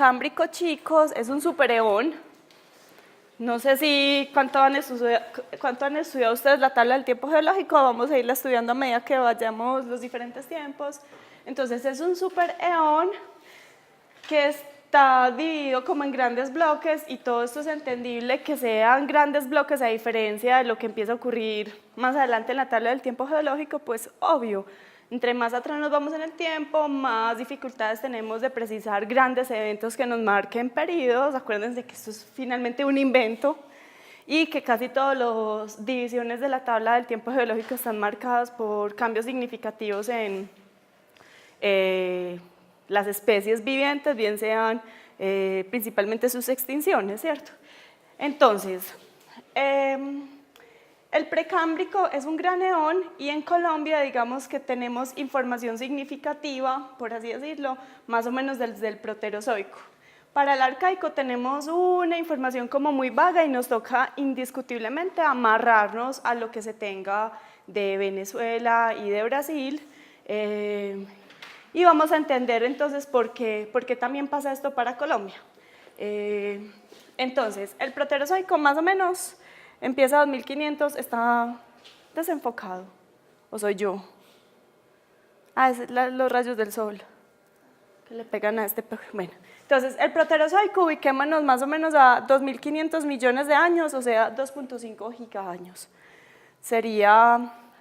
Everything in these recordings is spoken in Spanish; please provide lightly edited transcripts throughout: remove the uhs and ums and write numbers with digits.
Precámbrico, chicos, es un supereón. No sé si cuánto han estudiado ustedes la tabla del tiempo geológico, vamos a irla estudiando a medida que vayamos los diferentes tiempos. Entonces es un supereón que está dividido como en grandes bloques y todo esto es entendible que sean grandes bloques a diferencia de lo que empieza a ocurrir más adelante en la tabla del tiempo geológico, pues obvio. Entre más atrás nos vamos en el tiempo, más dificultades tenemos de precisar grandes eventos que nos marquen periodos. Acuérdense que esto es finalmente un invento y que casi todas las divisiones de la tabla del tiempo geológico están marcadas por cambios significativos en las especies vivientes, bien sean principalmente sus extinciones, ¿cierto? Entonces, el Precámbrico es un gran eón y en Colombia digamos que tenemos información significativa, por así decirlo, más o menos desde el Proterozoico. Para el Arcaico tenemos una información como muy vaga y nos toca indiscutiblemente amarrarnos a lo que se tenga de Venezuela y de Brasil y vamos a entender entonces por qué también pasa esto para Colombia. Entonces, el Proterozoico más o menos empieza 2500, está desenfocado, ¿o soy yo? Ah, es los rayos del sol que le pegan a este. Bueno, entonces el Proterozoico ubiquémonos más o menos a 2500 millones de años, o sea, 2.5 gigaaños.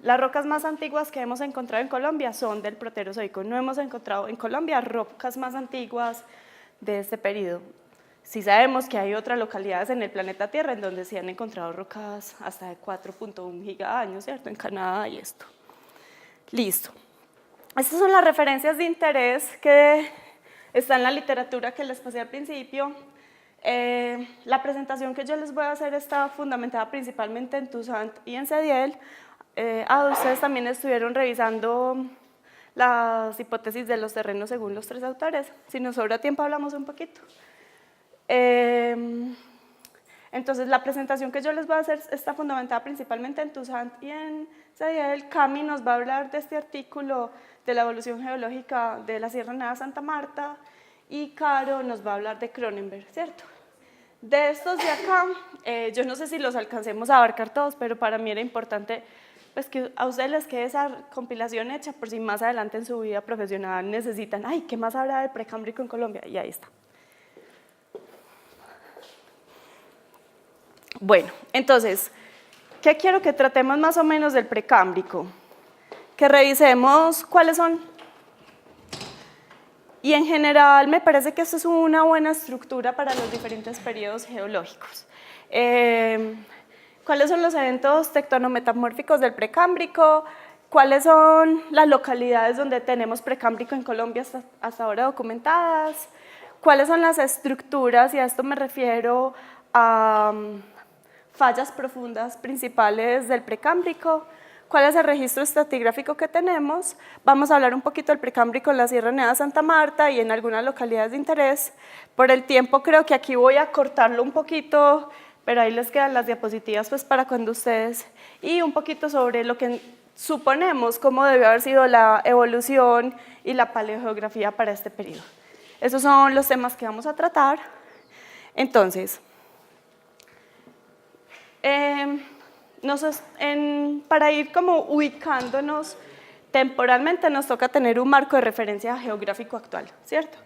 Las rocas más antiguas que hemos encontrado en Colombia son del Proterozoico. No hemos encontrado en Colombia rocas más antiguas de este periodo. Sí sabemos que hay otras localidades en el planeta Tierra en donde se han encontrado rocas hasta de 4.1 gigaaños, ¿cierto? En Canadá y esto. Listo. Estas son las referencias de interés que están en la literatura que les pasé al principio. La presentación que yo les voy a hacer está fundamentada principalmente en Toussaint y en Cediel. Ustedes también estuvieron revisando las hipótesis de los terrenos según los tres autores. Si nos sobra tiempo hablamos un poquito. Entonces la presentación que yo les voy a hacer está fundamentada principalmente en Toussaint y en Cediel. Cami nos va a hablar de este artículo de la evolución geológica de la Sierra Nevada de Santa Marta y Caro nos va a hablar de Cronenberg, ¿cierto? De estos de acá, yo no sé si los alcancemos a abarcar todos, pero para mí era importante pues, que a ustedes les quede esa compilación hecha por si más adelante en su vida profesional necesitan, ay, ¿qué más habrá del Precámbrico en Colombia? Y ahí está. Bueno, entonces, ¿qué quiero que tratemos más o menos del Precámbrico? Que revisemos cuáles son. Y en general me parece que esto es una buena estructura para los diferentes periodos geológicos. ¿Cuáles son los eventos tectonometamórficos del Precámbrico? ¿Cuáles son las localidades donde tenemos Precámbrico en Colombia hasta ahora documentadas? ¿Cuáles son las estructuras? Y a esto me refiero a fallas profundas principales del Precámbrico. ¿Cuál es el registro estratigráfico que tenemos? Vamos a hablar un poquito del Precámbrico en la Sierra Nevada de Santa Marta y en algunas localidades de interés. Por el tiempo creo que aquí voy a cortarlo un poquito, pero ahí les quedan las diapositivas pues, para cuando ustedes, y un poquito sobre lo que suponemos cómo debió haber sido la evolución y la paleogeografía para este periodo. Esos son los temas que vamos a tratar. Entonces, para ir como ubicándonos temporalmente nos toca tener un marco de referencia geográfico actual, ¿cierto?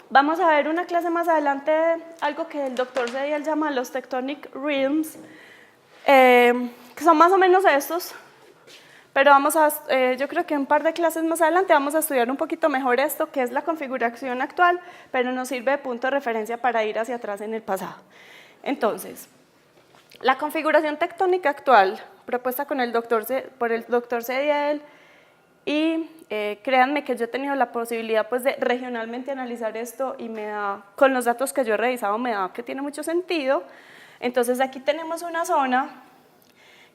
Vamos a ver una clase más adelante, algo que el doctor Cediel llama los tectonic realms, que son más o menos estos, pero yo creo que un par de clases más adelante vamos a estudiar un poquito mejor esto, que es la configuración actual, pero nos sirve de punto de referencia para ir hacia atrás en el pasado. Entonces, la configuración tectónica actual, propuesta por el doctor Cediel, y créanme que yo he tenido la posibilidad pues, de regionalmente analizar esto y con los datos que yo he revisado me da que tiene mucho sentido. Entonces aquí tenemos una zona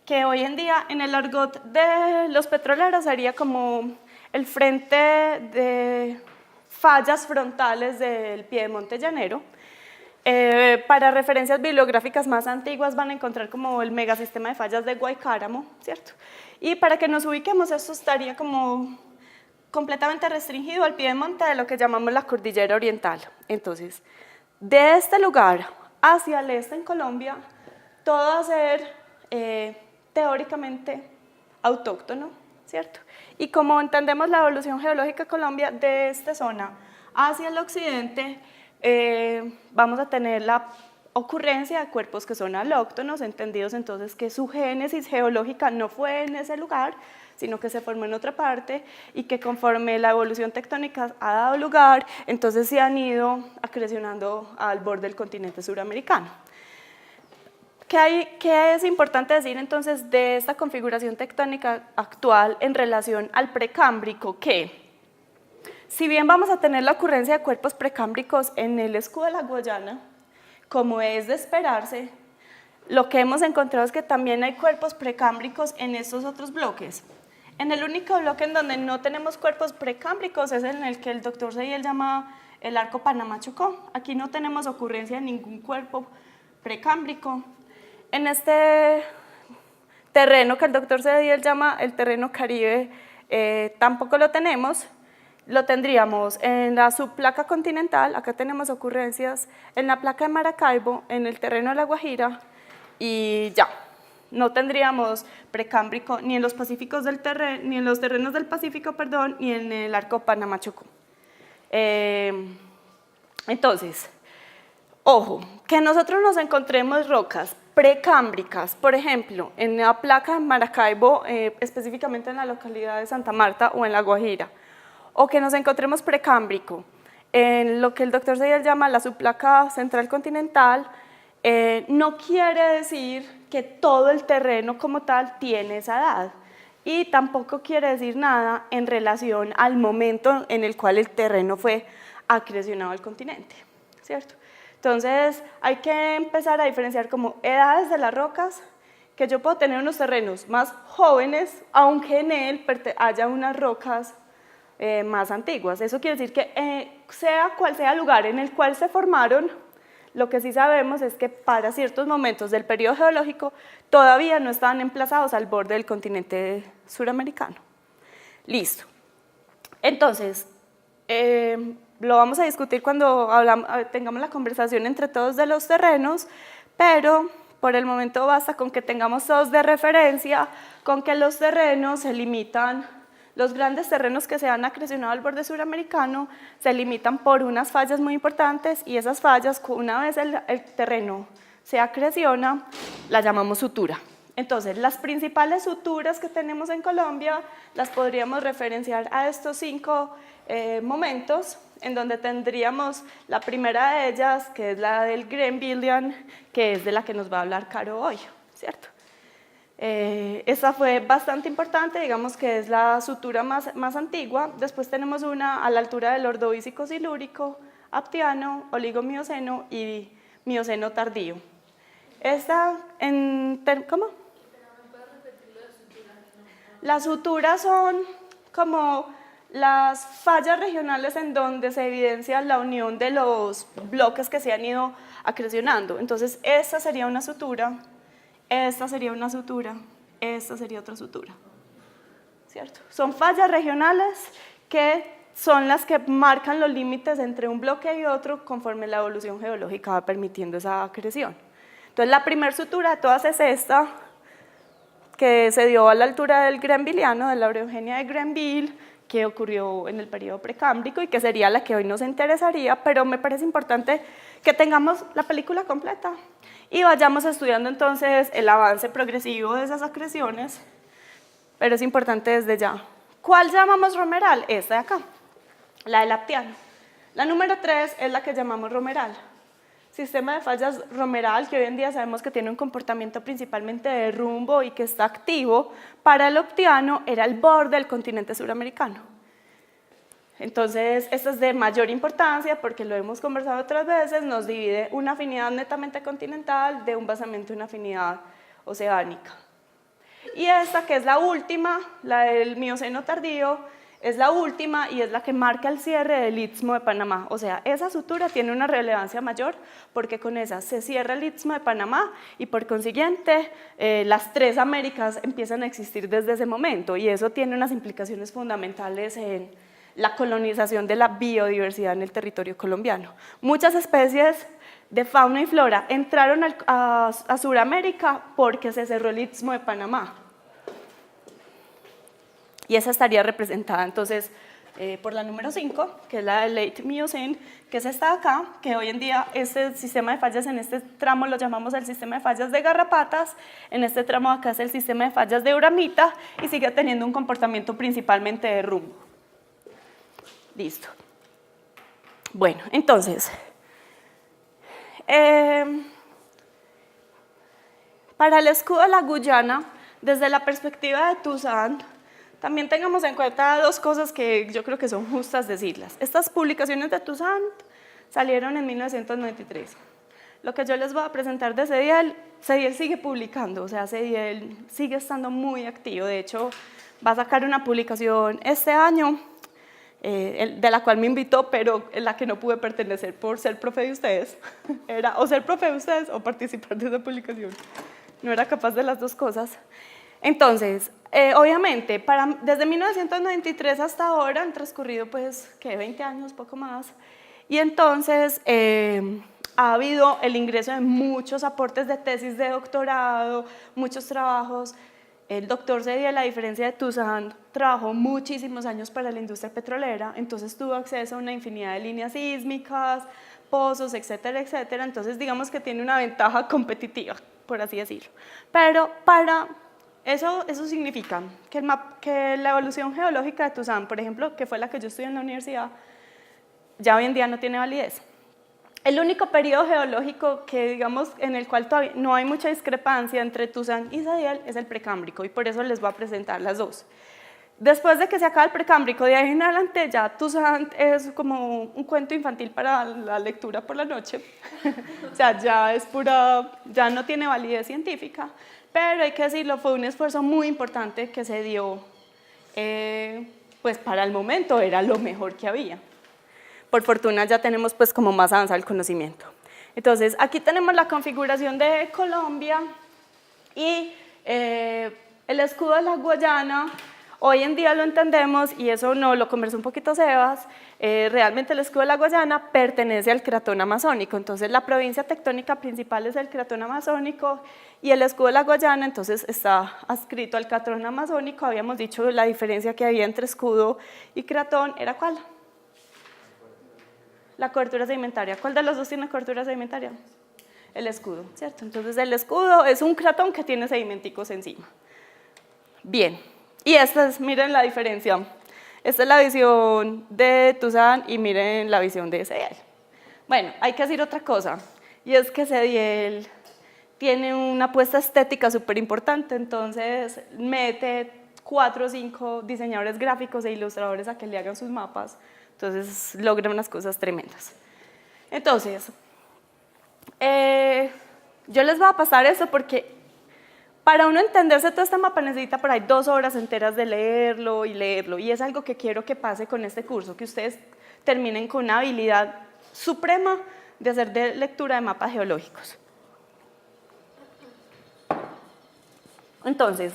que hoy en día en el argot de los petroleros sería como el frente de fallas frontales del Piedemonte Llanero. Para referencias bibliográficas más antiguas van a encontrar como el megasistema de fallas de Guaycáramo, ¿cierto? Y para que nos ubiquemos, esto estaría como completamente restringido al pie de monte de lo que llamamos la cordillera oriental. Entonces, de este lugar hacia el este en Colombia, todo va a ser teóricamente autóctono, ¿cierto? Y como entendemos la evolución geológica de Colombia, de esta zona hacia el occidente, vamos a tener la ocurrencia de cuerpos que son alóctonos, entendidos entonces que su génesis geológica no fue en ese lugar, sino que se formó en otra parte y que conforme la evolución tectónica ha dado lugar, entonces se han ido acrecionando al borde del continente suramericano. ¿Qué es importante decir entonces de esta configuración tectónica actual en relación al precámbrico? Que si bien vamos a tener la ocurrencia de cuerpos precámbricos en el escudo de la Guayana, como es de esperarse, lo que hemos encontrado es que también hay cuerpos precámbricos en estos otros bloques. En el único bloque en donde no tenemos cuerpos precámbricos es en el que el doctor Seyel llama el arco Panamá-Chocó. Aquí no tenemos ocurrencia de ningún cuerpo precámbrico. En este terreno que el doctor Seyel llama el terreno Caribe, tampoco lo tenemos. Lo tendríamos en la subplaca continental, acá tenemos ocurrencias, en la placa de Maracaibo, en el terreno de La Guajira, y ya. No tendríamos precámbrico ni en los pacíficos ni en los terrenos del Pacífico, perdón, ni en el arco Panamá-Chocó. Entonces, ojo, que nosotros nos encontremos rocas precámbricas, por ejemplo, en la placa de Maracaibo, específicamente en la localidad de Santa Marta o en La Guajira, o que nos encontremos precámbrico en lo que el doctor Seyel llama la subplaca central continental, no quiere decir que todo el terreno como tal tiene esa edad y tampoco quiere decir nada en relación al momento en el cual el terreno fue acrecionado al continente, ¿cierto? Entonces hay que empezar a diferenciar como edades de las rocas, que yo puedo tener unos terrenos más jóvenes, aunque en él haya unas rocas más antiguas. Eso quiere decir que sea cual sea el lugar en el cual se formaron, lo que sí sabemos es que para ciertos momentos del periodo geológico todavía no estaban emplazados al borde del continente suramericano. Listo. Entonces, lo vamos a discutir cuando tengamos la conversación entre todos de los terrenos, pero por el momento basta con que tengamos todos de referencia, con que los terrenos se limitan. Los grandes terrenos que se han acrecionado al borde suramericano se limitan por unas fallas muy importantes y esas fallas, una vez el terreno se acreciona, la llamamos sutura. Entonces, las principales suturas que tenemos en Colombia las podríamos referenciar a estos 5 momentos, en donde tendríamos la primera de ellas, que es la del Grenvillian, que es de la que nos va a hablar Caro hoy, ¿cierto? Esa fue bastante importante, digamos que es la sutura más antigua. Después tenemos una a la altura del Ordovícico silúrico, Aptiano, Oligomioceno y Mioceno tardío. Esta, ¿cómo? Las suturas son como las fallas regionales en donde se evidencia la unión de los bloques que se han ido acrecionando. Entonces, esta sería una sutura. Esta sería una sutura, esta sería otra sutura, ¿cierto? Son fallas regionales que son las que marcan los límites entre un bloque y otro conforme la evolución geológica va permitiendo esa acreción. Entonces, la primera sutura de todas es esta, que se dio a la altura del Grenvilliano, de la Eugenia de Grenville, que ocurrió en el periodo precámbrico y que sería la que hoy nos interesaría, pero me parece importante que tengamos la película completa y vayamos estudiando entonces el avance progresivo de esas acreciones, pero es importante desde ya. ¿Cuál llamamos romeral? Esta de acá, la del Aptiano. La número 3 es la que llamamos romeral. Sistema de fallas romeral, que hoy en día sabemos que tiene un comportamiento principalmente de rumbo y que está activo, para el Aptiano era el borde del continente suramericano. Entonces, esto es de mayor importancia porque lo hemos conversado otras veces, nos divide una afinidad netamente continental de un basamento de una afinidad oceánica. Y esta, que es la última, la del Mioceno tardío, es la última y es la que marca el cierre del Istmo de Panamá. O sea, esa sutura tiene una relevancia mayor porque con esa se cierra el Istmo de Panamá y por consiguiente las 3 Américas empiezan a existir desde ese momento y eso tiene unas implicaciones fundamentales en la colonización de la biodiversidad en el territorio colombiano. Muchas especies de fauna y flora entraron a Sudamérica porque se cerró el Istmo de Panamá. Y esa estaría representada entonces por la número 5, que es la del Late Miocene, que es esta de acá, que hoy en día este sistema de fallas en este tramo lo llamamos el sistema de fallas de Garrapatas, en este tramo de acá es el sistema de fallas de Uramita y sigue teniendo un comportamiento principalmente de rumbo. Listo. Bueno, entonces, para el escudo de la Guyana, desde la perspectiva de Toussaint, también tengamos en cuenta dos cosas que yo creo que son justas decirlas. Estas publicaciones de Toussaint salieron en 1993. Lo que yo les voy a presentar de Cediel sigue publicando, o sea, Cediel sigue estando muy activo. De hecho, va a sacar una publicación este año, de la cual me invitó, pero en la que no pude pertenecer por ser profe de ustedes. Era o ser profe de ustedes o participar de esa publicación. No era capaz de las dos cosas. Entonces, obviamente, desde 1993 hasta ahora han transcurrido, pues, ¿qué? 20 años, poco más. Y entonces ha habido el ingreso de muchos aportes de tesis de doctorado, muchos trabajos. El doctor Cediel, a diferencia de Toussaint, trabajó muchísimos años para la industria petrolera, entonces tuvo acceso a una infinidad de líneas sísmicas, pozos, etcétera, etcétera. Entonces, digamos que tiene una ventaja competitiva, por así decirlo. Pero eso significa que la evolución geológica de Toussaint, por ejemplo, que fue la que yo estudié en la universidad, ya hoy en día no tiene validez. El único periodo geológico que, digamos, en el cual todavía no hay mucha discrepancia entre Toussaint y Cediel es el precámbrico, y por eso les voy a presentar las dos. Después de que se acaba el precámbrico, de ahí en adelante ya Toussaint es como un cuento infantil para la lectura por la noche. O sea, ya no tiene validez científica, pero hay que decirlo, fue un esfuerzo muy importante que se dio, pues para el momento era lo mejor que había. Por fortuna ya tenemos pues como más avanzado el conocimiento. Entonces, aquí tenemos la configuración de Colombia y el escudo de la Guayana. Hoy en día lo entendemos, y eso no lo conversó un poquito Sebas, realmente el escudo de la Guayana pertenece al cratón amazónico, entonces la provincia tectónica principal es el cratón amazónico y el escudo de la Guayana entonces está adscrito al cratón amazónico. Habíamos dicho la diferencia que había entre escudo y cratón, ¿era cuál? La cobertura sedimentaria. ¿Cuál de los dos tiene cobertura sedimentaria? El escudo, ¿cierto? Entonces el escudo es un cratón que tiene sedimenticos encima. Bien, y miren la diferencia. Esta es la visión de Toussaint y miren la visión de Cediel. Bueno, hay que decir otra cosa, y es que Cediel tiene una apuesta estética súper importante, entonces mete 4 o 5 diseñadores gráficos e ilustradores a que le hagan sus mapas. Entonces logra unas cosas tremendas. Entonces, yo les voy a pasar eso porque para uno entenderse todo este mapa necesita por ahí 2 horas enteras de leerlo, y es algo que quiero que pase con este curso, que ustedes terminen con una habilidad suprema de hacer lectura de mapas geológicos. Entonces,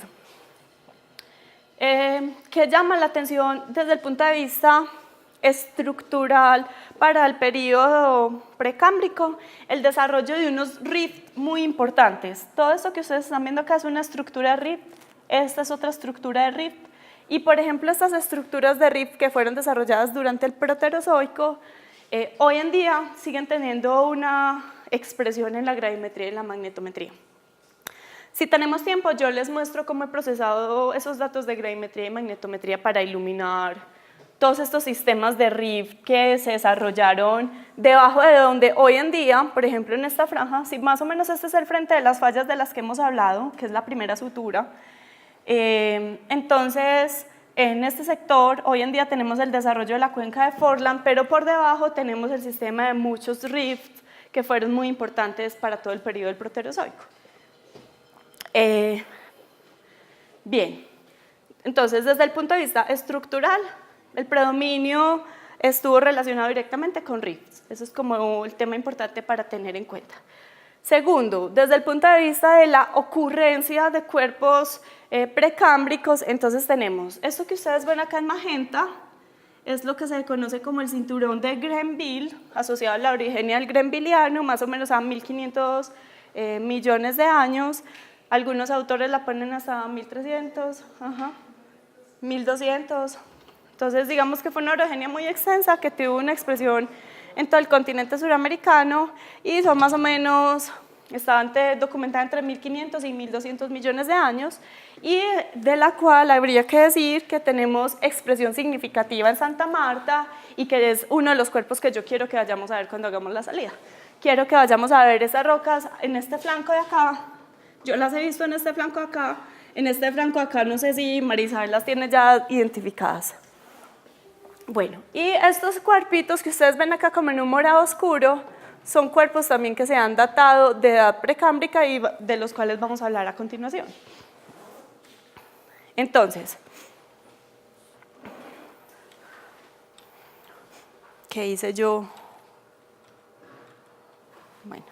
¿qué llama la atención desde el punto de vista estructural para el periodo precámbrico? El desarrollo de unos rift muy importantes. Todo esto que ustedes están viendo acá es una estructura de rift, esta es otra estructura de rift, y por ejemplo estas estructuras de rift que fueron desarrolladas durante el Proterozoico, hoy en día siguen teniendo una expresión en la gravimetría y la magnetometría. Si tenemos tiempo, yo les muestro cómo he procesado esos datos de gravimetría y magnetometría para iluminar todos estos sistemas de rift que se desarrollaron debajo de donde hoy en día, por ejemplo en esta franja, si más o menos este es el frente de las fallas de las que hemos hablado, que es la primera sutura, entonces en este sector hoy en día tenemos el desarrollo de la cuenca de Fortland, pero por debajo tenemos el sistema de muchos rifts que fueron muy importantes para todo el periodo del Proterozoico. Bien, entonces desde el punto de vista estructural, el predominio estuvo relacionado directamente con rifts. Eso es como el tema importante para tener en cuenta. Segundo, desde el punto de vista de la ocurrencia de cuerpos precámbricos, entonces tenemos esto que ustedes ven acá en magenta, es lo que se conoce como el cinturón de Grenville, asociado a la orogenia del Grenvilliano, más o menos a 1.500 millones de años. Algunos autores la ponen hasta 1.300, 1.200. Entonces, digamos que fue una orogenia muy extensa que tuvo una expresión en todo el continente suramericano y son más o menos, está documentada entre 1.500 y 1.200 millones de años y de la cual habría que decir que tenemos expresión significativa en Santa Marta y que es uno de los cuerpos que yo quiero que vayamos a ver cuando hagamos la salida. Quiero que vayamos a ver esas rocas en este flanco de acá. Yo las he visto en este flanco de acá. En este flanco de acá no sé si Marisabel las tiene ya identificadas. Bueno, y estos cuerpitos que ustedes ven acá como en un morado oscuro son cuerpos también que se han datado de edad precámbrica y de los cuales vamos a hablar a continuación. Entonces, ¿qué hice yo? Bueno.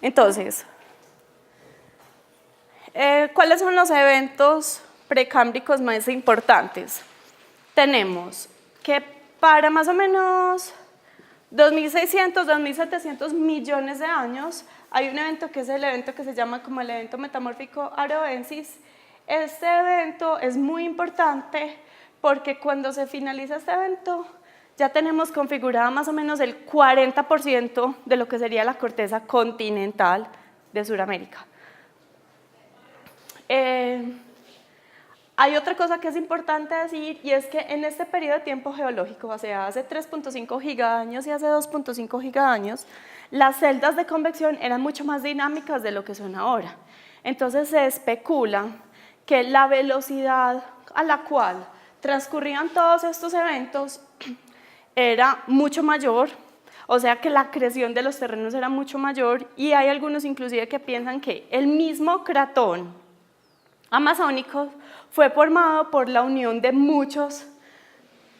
Entonces, ¿cuáles son los eventos precámbricos más importantes? Tenemos que para más o menos 2.600, 2.700 millones de años hay un evento que es el evento que se llama como el evento metamórfico aroensis. Este evento es muy importante porque cuando se finaliza este evento ya tenemos configurada más o menos el 40% de lo que sería la corteza continental de Sudamérica. Hay otra cosa que es importante decir y es que en este periodo de tiempo geológico, o sea, hace 3.5 gigaños y hace 2.5 gigaños, las celdas de convección eran mucho más dinámicas de lo que son ahora. Entonces se especula que la velocidad a la cual transcurrían todos estos eventos era mucho mayor, o sea que la acreción de los terrenos era mucho mayor y hay algunos inclusive que piensan que el mismo cratón amazónico fue formado por la unión de muchos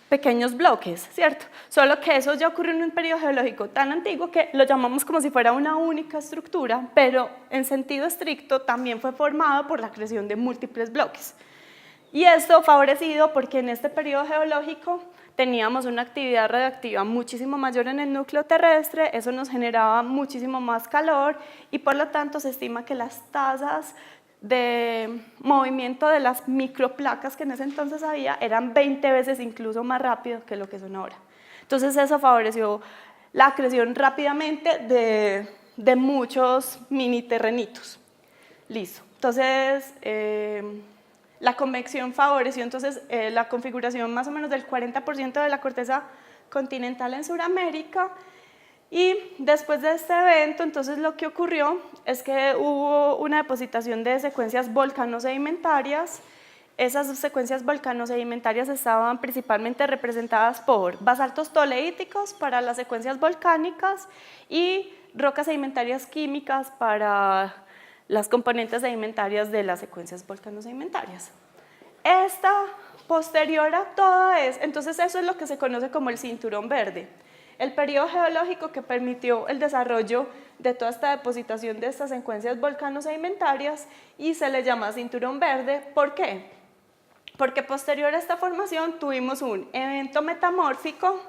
pequeños bloques, ¿cierto? Solo que eso ya ocurrió en un periodo geológico tan antiguo que lo llamamos como si fuera una única estructura, pero en sentido estricto también fue formado por la creación de múltiples bloques. Y esto favorecido porque en este periodo geológico teníamos una actividad radiactiva muchísimo mayor en el núcleo terrestre, eso nos generaba muchísimo más calor y por lo tanto se estima que las tasas de movimiento de las microplacas que en ese entonces había eran 20 veces incluso más rápido que lo que son ahora. Entonces eso favoreció la creación rápidamente de muchos mini terrenitos. Listo. Entonces la convección favoreció entonces la configuración más o menos del 40% de la corteza continental en Sudamérica. Y después de este evento, entonces lo que ocurrió es que hubo una depositación de secuencias volcano-sedimentarias. Esas secuencias volcano-sedimentarias estaban principalmente representadas por basaltos toleíticos para las secuencias volcánicas y rocas sedimentarias químicas para las componentes sedimentarias de las secuencias volcano-sedimentarias. Esta posterior a todo entonces eso es lo que se conoce como el cinturón verde. El periodo geológico que permitió el desarrollo de toda esta depositación de estas secuencias volcano-sedimentarias y se le llama cinturón verde. ¿Por qué? Porque posterior a esta formación tuvimos un evento metamórfico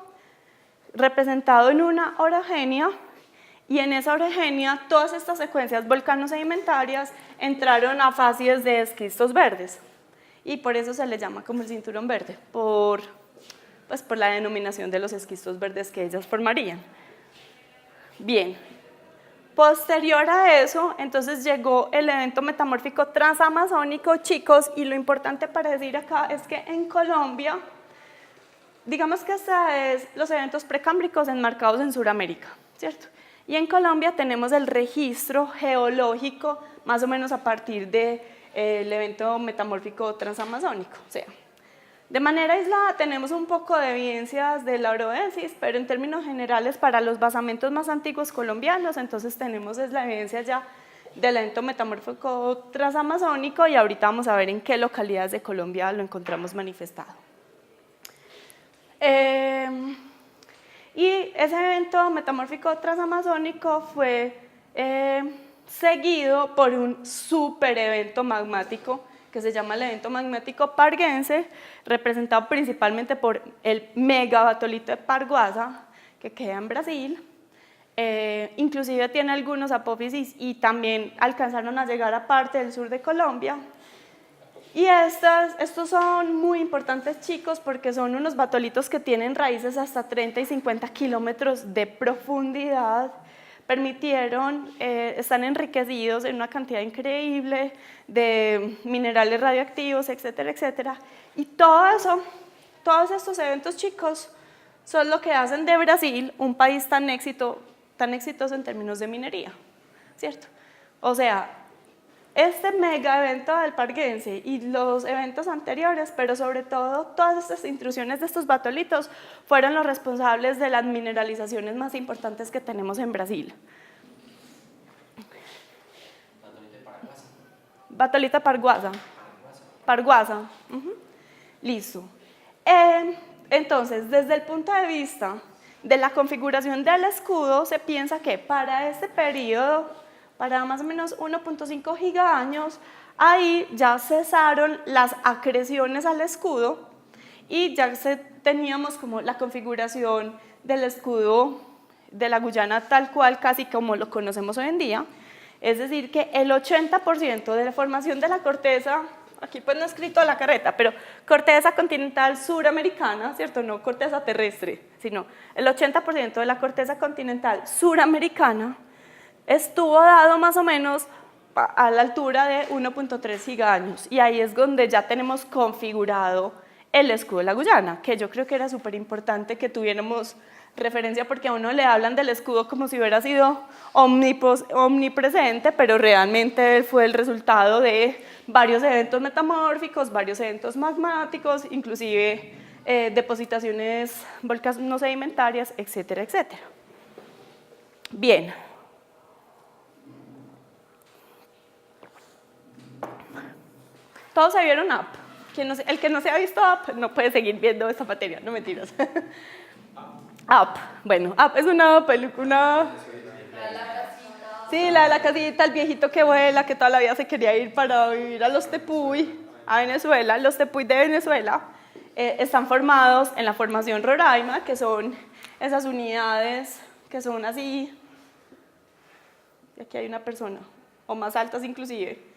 representado en una orogenia y en esa orogenia todas estas secuencias volcano-sedimentarias entraron a fases de esquistos verdes y por eso se le llama como el cinturón verde, por la denominación de los esquistos verdes que ellas formarían. Bien, posterior a eso, entonces llegó el evento metamórfico transamazónico, chicos, y lo importante para decir acá es que en Colombia, digamos que hasta es los eventos precámbricos enmarcados en Sudamérica, ¿cierto? Y en Colombia tenemos el registro geológico más o menos a partir del evento metamórfico transamazónico, o sea, de manera aislada tenemos un poco de evidencias de la oroensis, pero en términos generales para los basamentos más antiguos colombianos, entonces tenemos la evidencia ya del evento metamórfico transamazónico y ahorita vamos a ver en qué localidades de Colombia lo encontramos manifestado. Y ese evento metamórfico transamazónico fue seguido por un super evento magmático que se llama el evento magmático parguense, representado principalmente por el megabatolito de Parguasa, que queda en Brasil. Inclusive tiene algunos apófisis y también alcanzaron a llegar a parte del sur de Colombia. Y estos son muy importantes, chicos, porque son unos batolitos que tienen raíces hasta 30 y 50 kilómetros de profundidad. Están enriquecidos en una cantidad increíble de minerales radioactivos, etcétera, etcétera. Y todos estos eventos, chicos, son lo que hacen de Brasil un país tan exitoso en términos de minería, ¿cierto? O sea, este mega evento del Parguense y los eventos anteriores, pero sobre todo todas estas intrusiones de estos batolitos fueron los responsables de las mineralizaciones más importantes que tenemos en Brasil. Batolito de Parguasa. Parguasa. Listo. Entonces, desde el punto de vista de la configuración del escudo, se piensa que para este periodo, para más o menos 1.5 gigaaños, ahí ya cesaron las acreciones al escudo y ya teníamos como la configuración del escudo de la Guyana tal cual, casi como lo conocemos hoy en día. Es decir, que el 80% de la formación de la corteza, aquí pues no he escrito la carreta, pero corteza continental suramericana, ¿cierto? No corteza terrestre, sino el 80% de la corteza continental suramericana estuvo dado más o menos a la altura de 1.3 gigaaños y ahí es donde ya tenemos configurado el escudo de la Guyana, que yo creo que era súper importante que tuviéramos referencia porque a uno le hablan del escudo como si hubiera sido omnipresente, pero realmente fue el resultado de varios eventos metamórficos, varios eventos magmáticos, inclusive depositaciones volcano-sedimentarias, etcétera, etcétera. Bien. ¿Todos se vieron Up? El que no se ha visto Up no puede seguir viendo esta materia, no mentiras. Up, bueno, Up es una película... Sí, la de la casita, el viejito que vuela, que toda la vida se quería ir para vivir a los Tepuy, a Venezuela. Los Tepuy de Venezuela están formados en la formación Roraima, que son esas unidades que son así, y aquí hay una persona, o más altas inclusive.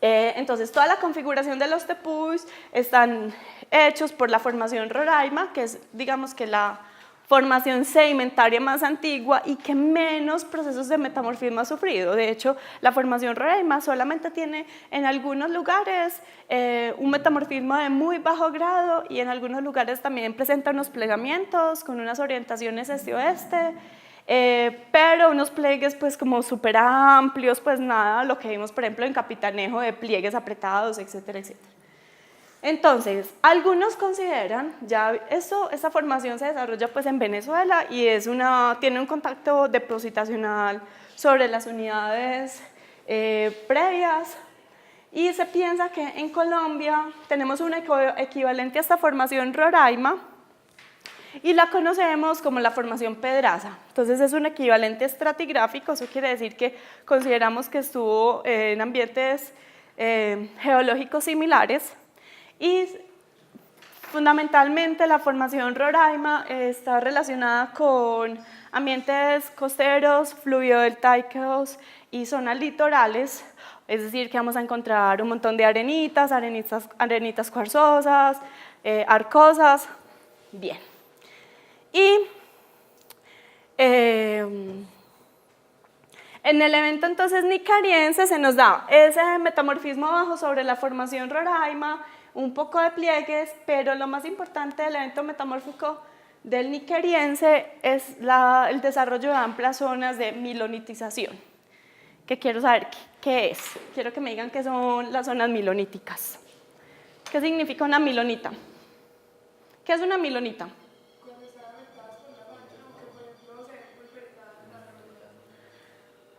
Entonces, toda la configuración de los tepuys están hechos por la formación Roraima, que es, digamos, que la formación sedimentaria más antigua y que menos procesos de metamorfismo ha sufrido. De hecho, la formación Roraima solamente tiene en algunos lugares un metamorfismo de muy bajo grado y en algunos lugares también presenta unos plegamientos con unas orientaciones este-oeste. Pero unos pliegues pues como súper amplios, pues nada, lo que vimos por ejemplo en Capitanejo de pliegues apretados, etcétera, etcétera. Entonces, algunos consideran, esta formación se desarrolla pues en Venezuela y tiene un contacto depositacional sobre las unidades previas y se piensa que en Colombia tenemos un equivalente a esta formación Roraima, y la conocemos como la formación Pedraza. Entonces es un equivalente estratigráfico, eso quiere decir que consideramos que estuvo en ambientes geológicos similares y fundamentalmente la formación Roraima está relacionada con ambientes costeros, fluviodeltaicos y zonas litorales, es decir, que vamos a encontrar un montón de arenitas cuarzosas, arcosas, bien. Y en el evento entonces nicariense se nos da ese metamorfismo bajo sobre la formación Roraima, un poco de pliegues, pero lo más importante del evento metamórfico del nicariense es el desarrollo de amplias zonas de milonitización, que quiero saber qué es. Quiero que me digan qué son las zonas miloníticas. ¿Qué significa una milonita? ¿Qué es una milonita?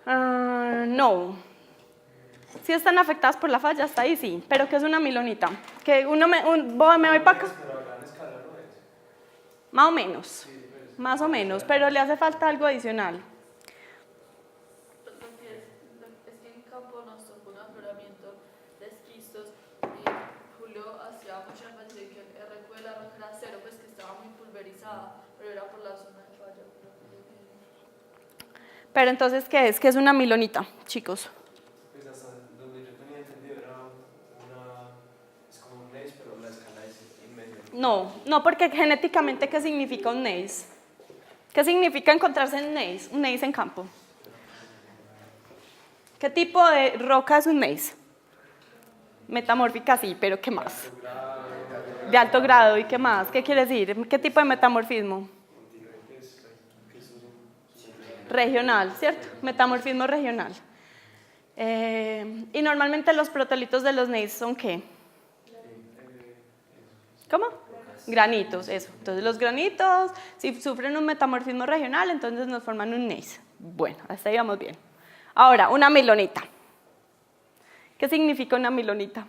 No. Si están afectadas por la falla, hasta ahí sí. Pero ¿qué es una milonita? Que me voy para acá. Más o menos. Más o menos, pero le hace falta algo adicional. Es que en campo nos tocó un afloramiento de esquisto pero era por la zona de falla. Pero entonces, ¿qué es? ¿Qué es una milonita, chicos? Pues hasta donde yo tenía entendido era es como un gneiss, pero la escala es en medio. No, porque genéticamente, ¿qué significa un gneiss? ¿Qué significa encontrarse en un gneiss en campo? ¿Qué tipo de roca es un gneiss? Metamórfica, sí, pero ¿qué más? De alto grado, ¿y qué más? ¿Qué quiere decir? ¿Qué tipo de metamorfismo? Regional, ¿cierto? Metamorfismo regional. Y normalmente los protolitos de los gneiss son ¿qué? ¿Cómo? Granitos, eso. Entonces los granitos, si sufren un metamorfismo regional, entonces nos forman un gneiss. Bueno, hasta ahí vamos bien. Ahora, una milonita. ¿Qué significa una milonita?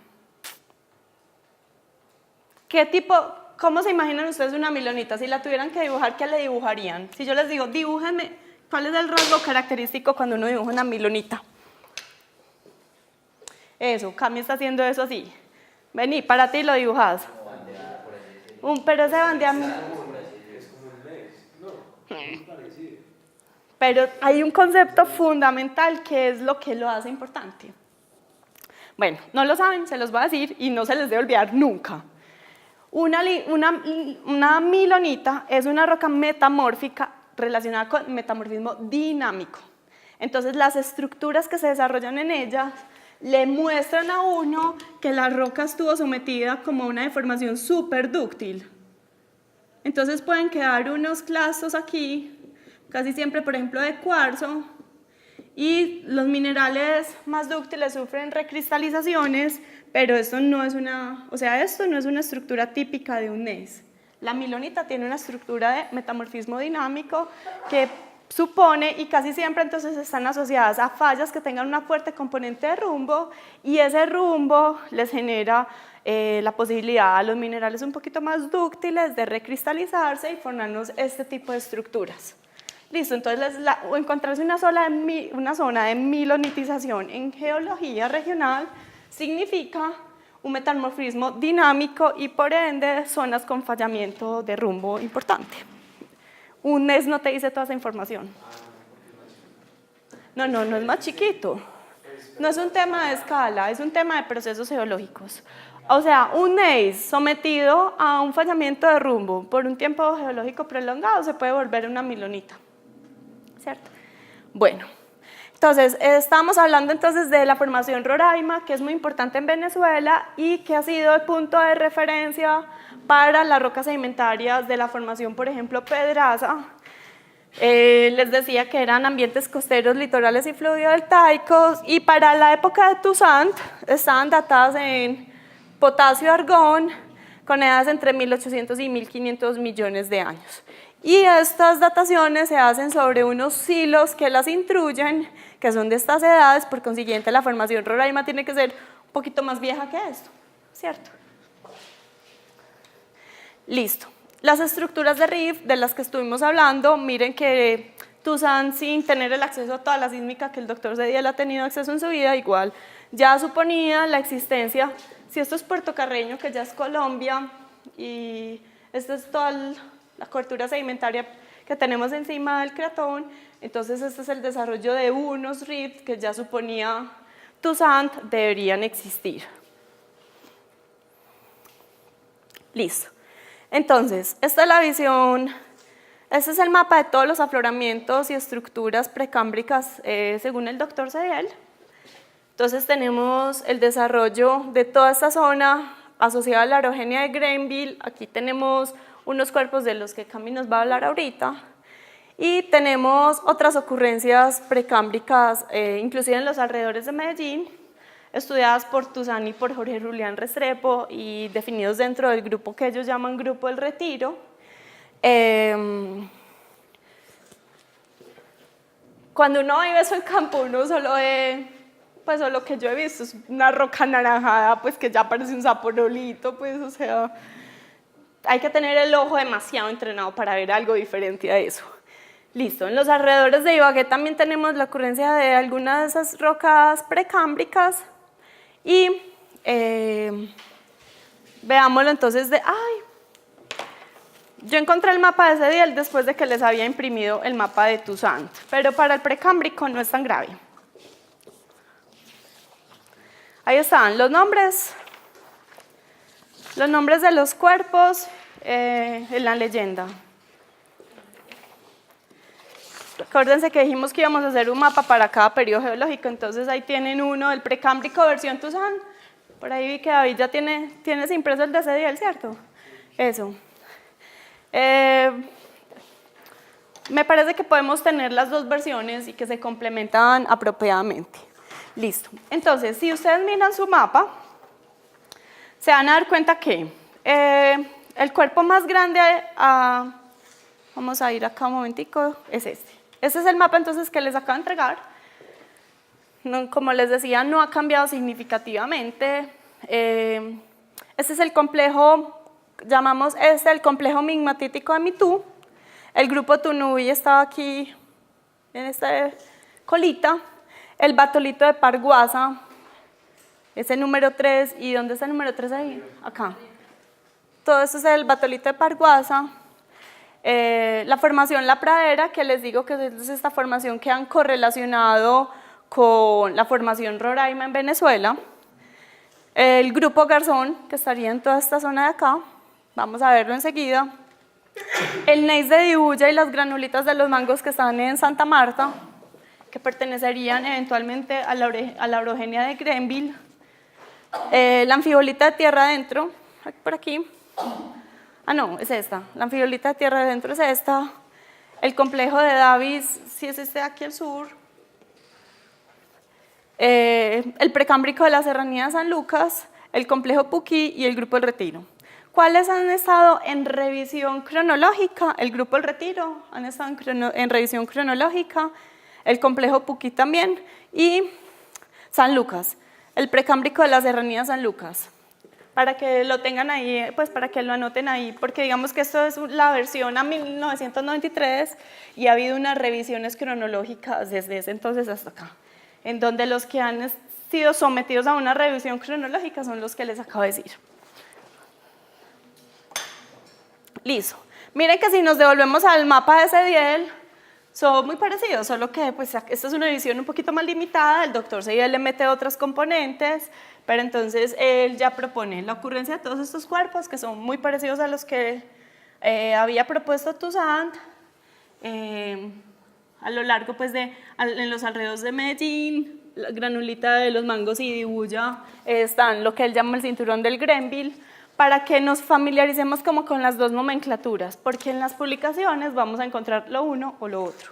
¿Qué tipo, cómo se imaginan ustedes una milonita? Si la tuvieran que dibujar, ¿qué le dibujarían? Si yo les digo, dibújenme, ¿cuál es el rasgo característico cuando uno dibuja una milonita? Eso, Cami está haciendo eso así. Vení, para ti lo dibujas. Pero ese bandeame. Pero hay un concepto fundamental que es lo que lo hace importante. Bueno, no lo saben, se los voy a decir y no se les debe olvidar nunca. Una milonita es una roca metamórfica relacionada con metamorfismo dinámico. Entonces, las estructuras que se desarrollan en ellas le muestran a uno que la roca estuvo sometida como a una deformación superdúctil. Entonces, pueden quedar unos clastos aquí, casi siempre, por ejemplo, de cuarzo, y los minerales más dúctiles sufren recristalizaciones, pero esto no es una estructura típica de un gneiss. La milonita tiene una estructura de metamorfismo dinámico que supone, y casi siempre entonces están asociadas a fallas que tengan una fuerte componente de rumbo, y ese rumbo les genera la posibilidad a los minerales un poquito más dúctiles de recristalizarse y formarnos este tipo de estructuras. Listo, entonces encontrarse una zona de milonitización en geología regional significa un metamorfismo dinámico y por ende zonas con fallamiento de rumbo importante. Un gneiss no te dice toda esa información. No es más chiquito. No es un tema de escala, es un tema de procesos geológicos. O sea, un gneiss sometido a un fallamiento de rumbo por un tiempo geológico prolongado se puede volver una milonita. ¿Cierto? Bueno, entonces estamos hablando entonces de la formación Roraima, que es muy importante en Venezuela y que ha sido el punto de referencia para las rocas sedimentarias de la formación, por ejemplo, Pedraza. Les decía que eran ambientes costeros, litorales y fluvio-deltaicos, y para la época de Toussaint estaban datadas en potasio-argón con edades entre 1800 y 1500 millones de años. Y estas dataciones se hacen sobre unos silos que las intruyen, que son de estas edades, por consiguiente la formación Roraima tiene que ser un poquito más vieja que esto, ¿cierto? Listo. Las estructuras de rift de las que estuvimos hablando, miren que Toussaint, sin tener el acceso a toda la sísmica que el doctor Cediel ha tenido acceso en su vida, igual ya suponía la existencia, si esto es Puerto Carreño, que ya es Colombia, y esta es toda la cobertura sedimentaria que tenemos encima del cratón, entonces este es el desarrollo de unos rifts que ya suponía Toussaint deberían existir. Listo. Entonces, esta es la visión, este es el mapa de todos los afloramientos y estructuras precámbricas según el doctor Cediel. Entonces tenemos el desarrollo de toda esta zona asociada a la orogenia de Grenville, aquí tenemos unos cuerpos de los que Cami nos va a hablar ahorita, y tenemos otras ocurrencias precámbricas, inclusive en los alrededores de Medellín, estudiadas por Toussaint y por Jorge Julián Restrepo y definidos dentro del grupo que ellos llaman Grupo del Retiro. Cuando uno vive eso en campo, uno solo ve, pues lo que yo he visto es una roca anaranjada, pues que ya parece un saporolito, pues o sea, hay que tener el ojo demasiado entrenado para ver algo diferente a eso. Listo, en los alrededores de Ibagué también tenemos la ocurrencia de algunas de esas rocas precámbricas y veámoslo entonces yo encontré el mapa de Cediel después de que les había imprimido el mapa de Toussaint, pero para el precámbrico no es tan grave. Ahí están los nombres de los cuerpos en la leyenda. Acuérdense que dijimos que íbamos a hacer un mapa para cada periodo geológico, entonces ahí tienen uno del precámbrico versión Toussaint. Por ahí vi que David ya tienes impreso el de Cediel, ¿cierto? Eso. Me parece que podemos tener las dos versiones y que se complementan apropiadamente. Listo. Entonces, si ustedes miran su mapa, se van a dar cuenta que el cuerpo más grande, vamos a ir acá un momentico, es este. Este es el mapa entonces que les acabo de entregar. No, como les decía, no ha cambiado significativamente. Este es el complejo, llamamos este el complejo migmatítico de Mitú. El grupo Tunubi estaba aquí en esta colita. El batolito de Parguasa, ese número 3, ¿y dónde está el número 3 ahí? Acá. Todo eso es el batolito de Parguasa. La formación La Pradera, que les digo que es esta formación que han correlacionado con la formación Roraima en Venezuela. El grupo Garzón, que estaría en toda esta zona de acá, vamos a verlo enseguida. El gneiss de Dibuya y las granulitas de los mangos que están en Santa Marta, que pertenecerían eventualmente a la orogenia de Grenville. La anfibolita de tierra adentro, por aquí. Ah, no, es esta. La anfibolita de tierra adentro es esta. El complejo de Davis, si es este de aquí al sur. El precámbrico de la serranía de San Lucas, el complejo Puquí y el grupo El Retiro. ¿Cuáles han estado en revisión cronológica? El grupo El Retiro han estado en revisión cronológica, el complejo Puquí también, y San Lucas, el precámbrico de la serranía de San Lucas. Para que lo tengan ahí, pues para que lo anoten ahí, porque digamos que esto es la versión a 1993 y ha habido unas revisiones cronológicas desde ese entonces hasta acá, en donde los que han sido sometidos a una revisión cronológica son los que les acabo de decir. Listo. Miren que si nos devolvemos al mapa de Cediel, son muy parecidos, solo que pues, esta es una edición un poquito más limitada, el doctor Cediel le mete otras componentes, pero entonces él ya propone la ocurrencia de todos estos cuerpos que son muy parecidos a los que había propuesto Toussaint a lo largo pues, en los alrededores de Medellín, la granulita de los mangos y Dibuya, están lo que él llama el cinturón del Grenville, para que nos familiaricemos como con las dos nomenclaturas, porque en las publicaciones vamos a encontrar lo uno o lo otro.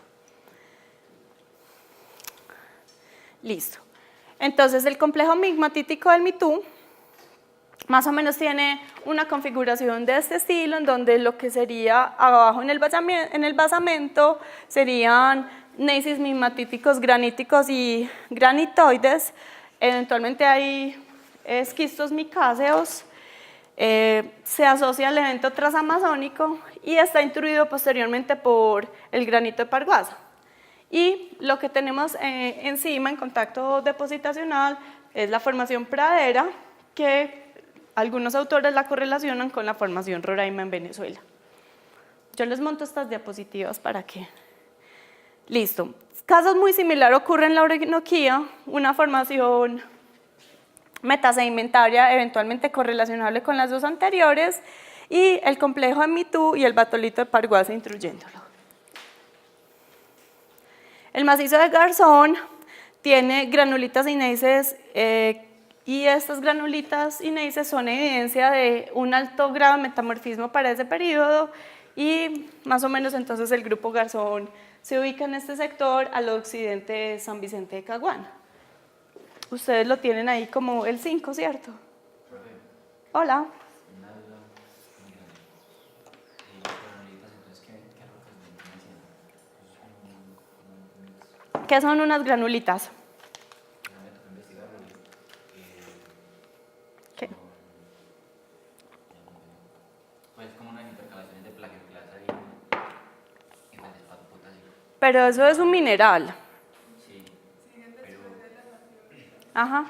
Listo. Entonces, el complejo migmatítico del Mitú más o menos tiene una configuración de este estilo, en donde lo que sería abajo en el basamento serían gneisses migmatíticos graníticos y granitoides. Eventualmente hay esquistos micáceos. Se asocia al evento transamazónico y está intruido posteriormente por el granito de Parguasa. Y lo que tenemos encima en contacto depositacional es la formación Pradera, que algunos autores la correlacionan con la formación Roraima en Venezuela. Yo les monto estas diapositivas para que... Listo. Casos muy similares ocurren en la Orinoquía, una formación metasedimentaria eventualmente correlacionable con las dos anteriores, y el complejo de Mitú y el batolito de Parguasa intruyéndolo. El macizo de Garzón tiene granulitas y gneisses, y estas granulitas y gneisses son evidencia de un alto grado de metamorfismo para ese periodo, y más o menos entonces el grupo Garzón se ubica en este sector al occidente de San Vicente de Caguán. Ustedes lo tienen ahí como el 5, ¿cierto? Hola. ¿Qué son unas granulitas? ¿Qué? Pues como unas intercalaciones de plagioclasa y feldespato potásico. Pero eso es un mineral. Sí, pero... Ajá.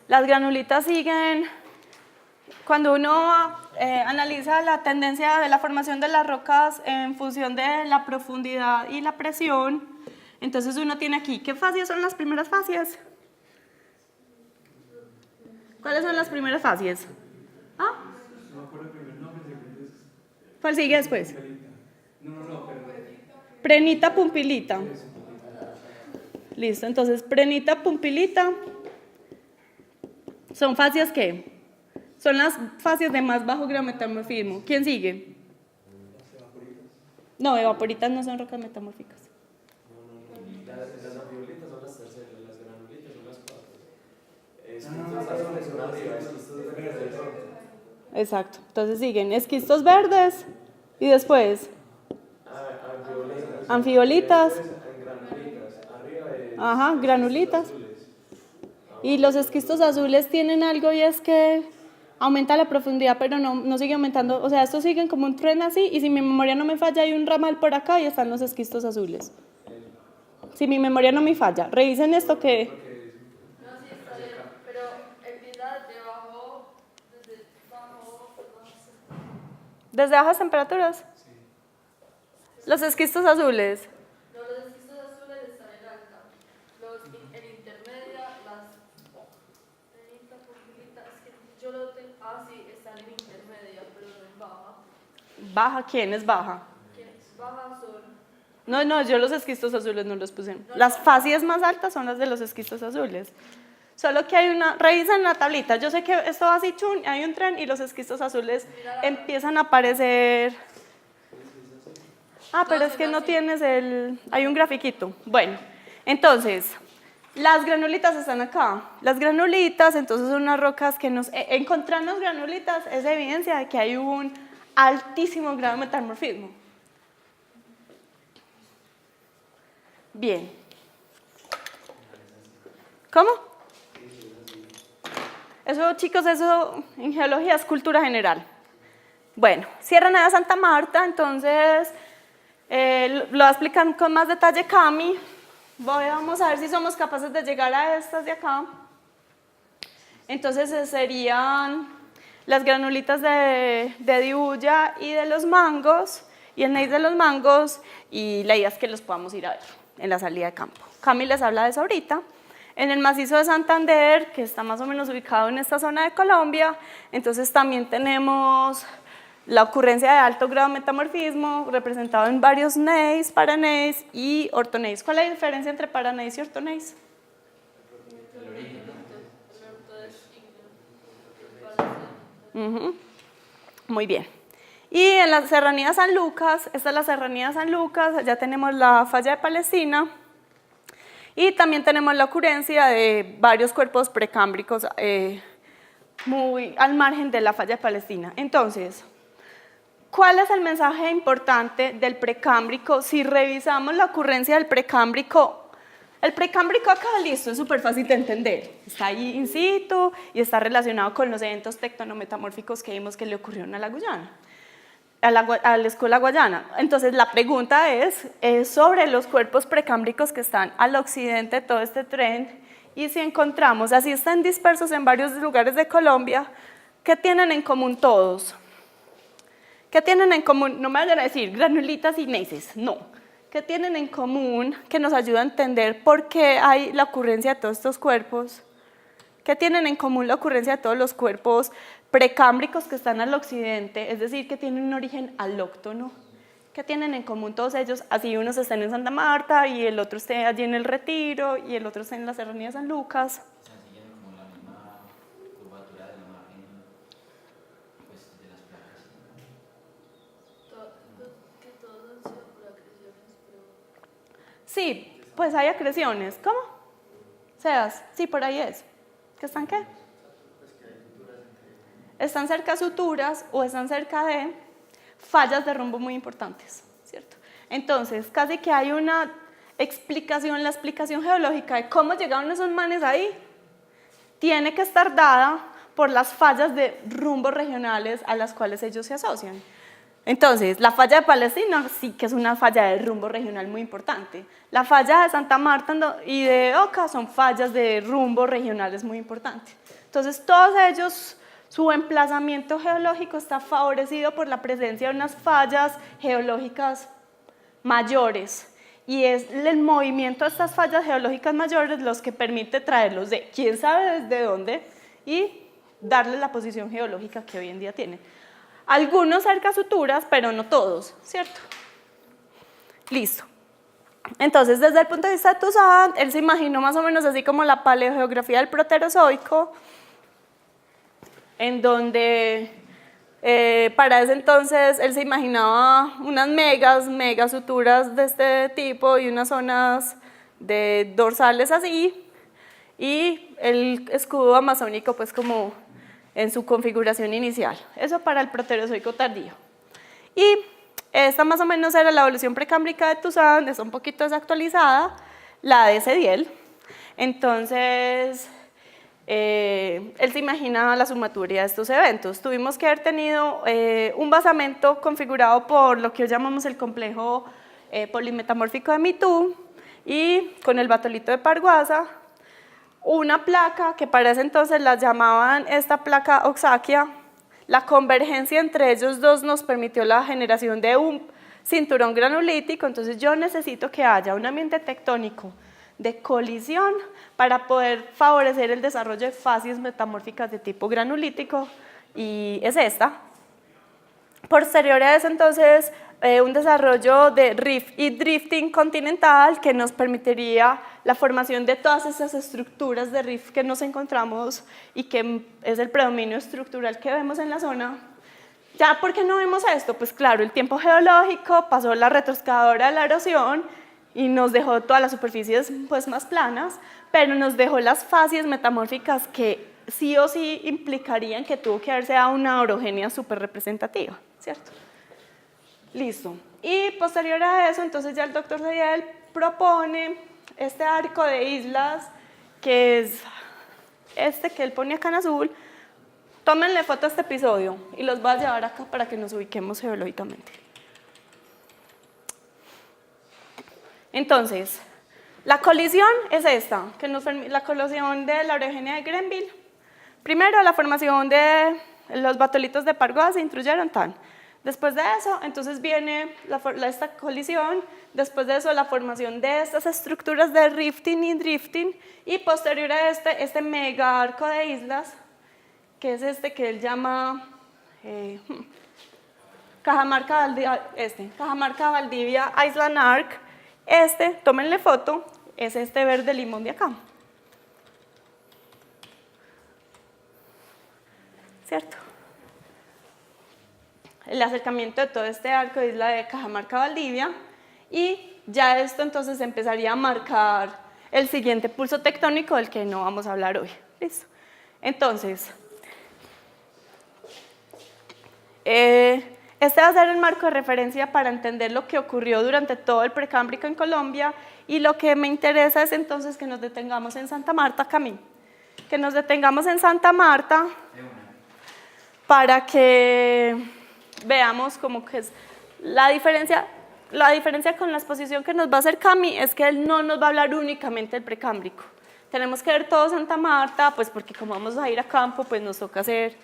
Las granulitas siguen, cuando uno analiza la tendencia de la formación de las rocas en función de la profundidad y la presión. Entonces uno tiene aquí, ¿qué fases son las primeras fases? ¿Cuáles son las primeras fases? ¿Ah? ¿Cuál sigue después? Prenita, pumpilita. Listo, entonces prenita, pumpilita. ¿Son fases qué? Son las fases de más bajo grado metamorfismo. ¿Quién sigue? No, evaporitas no son rocas metamórficas. Las anfiolitas son las terceras, las granulitas son las cuartas. Esquistos azules son arriba, esquistos verdes son. Exacto, entonces siguen esquistos verdes y después anfiolitas. Granulitas, arriba de Ajá, granulitas. Y los esquistos azules tienen algo y es que aumenta la profundidad, pero no sigue aumentando. O sea, estos siguen como un tren así y si mi memoria no me falla hay un ramal por acá y están los esquistos azules. Si mi memoria no me falla, revisen esto que... No, sí, está bien, pero empieza debajo, desde bajo, Desde bajas temperaturas. Los esquistos azules. no, los esquistos azules están en alta, en intermedia, las prenita, pumpilita, es que yo lo tengo, sí, están en intermedia, pero no en baja. ¿Baja? ¿Quién es baja? ¿Quiénes baja son? No, yo los esquistos azules no los puse. Las fases más altas son las de los esquistos azules. Solo que hay una, revisen la tablita. Yo sé que esto va así, chun, hay un tren y los esquistos azules empiezan a aparecer. Ah, pero es que no tienes el... Hay un grafiquito. Bueno, entonces, las granulitas están acá. Las granulitas, entonces, son unas rocas que nos... encontrarnos granulitas es evidencia de que hay un altísimo grado de metamorfismo. Bien. ¿Cómo? Eso, chicos, eso en geología es cultura general. Bueno, Sierra Nevada de Santa Marta, entonces lo voy a explicar con más detalle Cami. Vamos a ver si somos capaces de llegar a estas de acá. Entonces serían las granulitas de Dibuya y de los mangos, y el gneiss de los mangos, y la idea es que los podamos ir a ver en la salida de campo. Cami les habla de eso ahorita. En el macizo de Santander, que está más o menos ubicado en esta zona de Colombia, entonces también tenemos la ocurrencia de alto grado de metamorfismo, representado en varios gneiss, paragneiss y ortogneiss. ¿Cuál es la diferencia entre paragneiss y ortogneiss? Muy bien. Y en la serranía de San Lucas, esta es la serranía de San Lucas, ya tenemos la falla de Palestina y también tenemos la ocurrencia de varios cuerpos precámbricos muy al margen de la falla de Palestina. Entonces, ¿cuál es el mensaje importante del precámbrico? Si revisamos la ocurrencia del precámbrico, el precámbrico acá, listo, es súper fácil de entender. Está ahí in situ y está relacionado con los eventos tectonometamórficos que vimos que le ocurrieron a la Guyana, a la escuela guayana. Entonces, la pregunta es sobre los cuerpos precámbricos que están al occidente de todo este tren y si encontramos, así están dispersos en varios lugares de Colombia, ¿qué tienen en común todos? ¿Qué tienen en común? No me vayan a decir granulitas y gneisses, no. ¿Qué tienen en común que nos ayuda a entender por qué hay la ocurrencia de todos estos cuerpos? ¿Qué tienen en común la ocurrencia de todos los cuerpos precámbricos que están al occidente? Es decir, que tienen un origen alóctono. ¿Qué tienen en común todos ellos? Así unos estén en Santa Marta y el otro esté allí en el Retiro y el otro esté en la serranía de San Lucas. O sea, siguen como la misma curvatura de la margen, pues, de las placas. Que todos han sido por acreciones, pero... Sí, pues hay acreciones. ¿Cómo? Sebas, sí, por ahí es. ¿Qué están qué? Están cerca de suturas o están cerca de fallas de rumbo muy importantes, ¿cierto? Entonces, casi que hay una explicación, la explicación geológica de cómo llegaron esos manes ahí, tiene que estar dada por las fallas de rumbo regionales a las cuales ellos se asocian. Entonces, la falla de Palestina sí que es una falla de rumbo regional muy importante. La falla de Santa Marta y de Oca son fallas de rumbo regionales muy importantes. Entonces, todos ellos Su emplazamiento geológico está favorecido por la presencia de unas fallas geológicas mayores. Y es el movimiento de estas fallas geológicas mayores los que permite traerlos de quién sabe desde dónde y darles la posición geológica que hoy en día tienen. Algunos cerca a suturas, pero no todos, ¿cierto? Listo. Entonces, desde el punto de vista de Toussaint, él se imaginó más o menos así como la paleogeografía del Proterozoico, en donde para ese entonces él se imaginaba unas megasuturas de este tipo y unas zonas de dorsales así, y el escudo amazónico pues como en su configuración inicial. Eso para el Proterozoico tardío. Y esta más o menos era la evolución precámbrica de Toussaint, está un poquito desactualizada, la de Sediel. Entonces, él se imaginaba la sumatoria de estos eventos. Tuvimos que haber tenido un basamento configurado por lo que hoy llamamos el complejo polimetamórfico de Mitú y con el batolito de Parguasa, una placa que para ese entonces la llamaban esta placa Oxaquia. La convergencia entre ellos dos nos permitió la generación de un cinturón granulítico, entonces yo necesito que haya un ambiente tectónico de colisión para poder favorecer el desarrollo de facies metamórficas de tipo granulítico, y es esta. Posterior a eso, entonces, un desarrollo de rift y drifting continental que nos permitiría la formación de todas esas estructuras de rift que nos encontramos y que es el predominio estructural que vemos en la zona. ¿Ya por qué no vemos esto? Pues claro, el tiempo geológico pasó la retroexcavadora de la erosión y nos dejó todas las superficies pues, más planas, pero nos dejó las facies metamórficas que sí o sí implicarían que tuvo que haberse dado una orogenia súper representativa, ¿cierto? Listo. Y posterior a eso, entonces ya el doctor Sediel propone este arco de islas, que es este que él pone acá en azul. Tómenle foto a este episodio y los voy a llevar acá para que nos ubiquemos geológicamente. Entonces, la colisión es esta, que nos permite la colisión de la orogenia de Grenville. Primero, la formación de los batolitos de Parguasa introdujeron tan. Después de eso, entonces viene esta colisión, después de eso la formación de estas estructuras de rifting y drifting, y posterior a este mega arco de islas, que es este que él llama Cajamarca Valdivia Island Arc. Tómenle foto, es este verde limón de acá. ¿Cierto? El acercamiento de todo este arco de isla de Cajamarca Valdivia, y ya esto entonces empezaría a marcar el siguiente pulso tectónico del que no vamos a hablar hoy. ¿Listo? Entonces, este va a ser el marco de referencia para entender lo que ocurrió durante todo el precámbrico en Colombia, y lo que me interesa es entonces que nos detengamos en Santa Marta, Camín. Que nos detengamos en Santa Marta para que veamos cómo que es la diferencia con la exposición que nos va a hacer Cami es que él no nos va a hablar únicamente del precámbrico. Tenemos que ver todo Santa Marta, pues porque como vamos a ir a campo, pues nos toca hacer